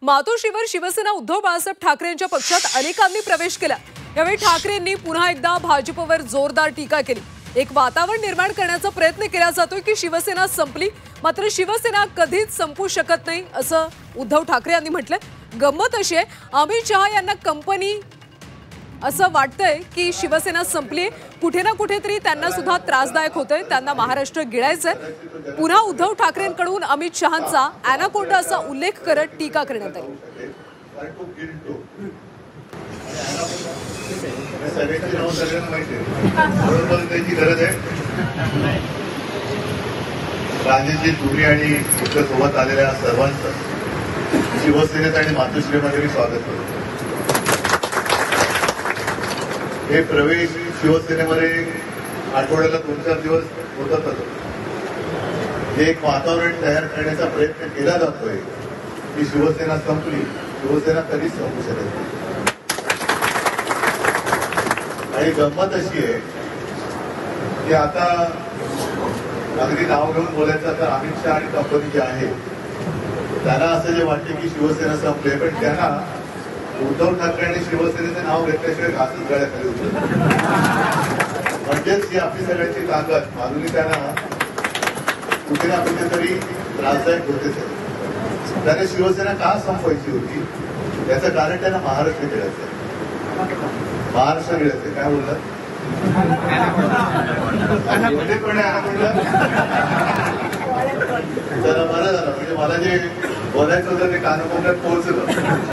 मातोश्रीवर शिवसेना उद्धव बाळासाहेब ठाकरे यांच्या पक्षात अनेकांनी प्रवेश केला। यावेळी ठाकरेंनी पुन्हा एकदा भाजपवर जोरदार टीका केली। एक वातावरण निर्माण करण्याचा प्रयत्न केला जातोय की शिवसेना संपली, मात्र शिवसेना कधीच संपू शकत नाही असं उद्धव ठाकरे यांनी म्हटलं। गंमत अशी आहे, अमित शहा यांना कंपनी असं वाटतंय की शिवसेना संपली, कुठे ना कुठेतरी त्यांना सुद्धा त्रासदायक होतंय, त्यांना महाराष्ट्र गिळायचंय। पुन्हा उद्धव ठाकरेंकडून अमित शहांचा अॅनाकोंडा असा उल्लेख करत टीका करण्यात आली। राजेशजी धुरी आणि सोबत आलेल्या सर्वांचं शिवसेनेत आणि मातोश्रीमध्ये स्वागत करतो। हे प्रवेश शिवसेनेमध्ये आठवड्याला 2-4 दिवस होतातच। हे एक वातावरण तयार करण्याचा प्रयत्न केला जातोय की शिवसेना संपली, शिवसेना कधीच संपू शकत नाही। आणि गंमत अशी आहे की आता अगदी नाव घेऊन बोलायचं तर अमित शहा आणि कंपनी जे आहे त्यांना असं जे वाटते की शिवसेना संपले, पण त्यांना उद्धव ठाकरे आणि शिवसेनेचं नाव घेतल्याशिवाय घासच गळ्याखाली उतरत। म्हणजेच ही आपली सगळ्यांची ताकद माधुरी त्यांना कुठे ना कुठेतरी त्रासदायक होतेच। त्याने शिवसेना का संपवायची होती याचं कारण त्यांना महाराष्ट्र मिळायचं, महाराष्ट्र मिळायचं। काय बोललं चला, बरं झालं, म्हणजे मला जे बोलायचं होतं ते कानाकोपऱ्यात पोहोचलं।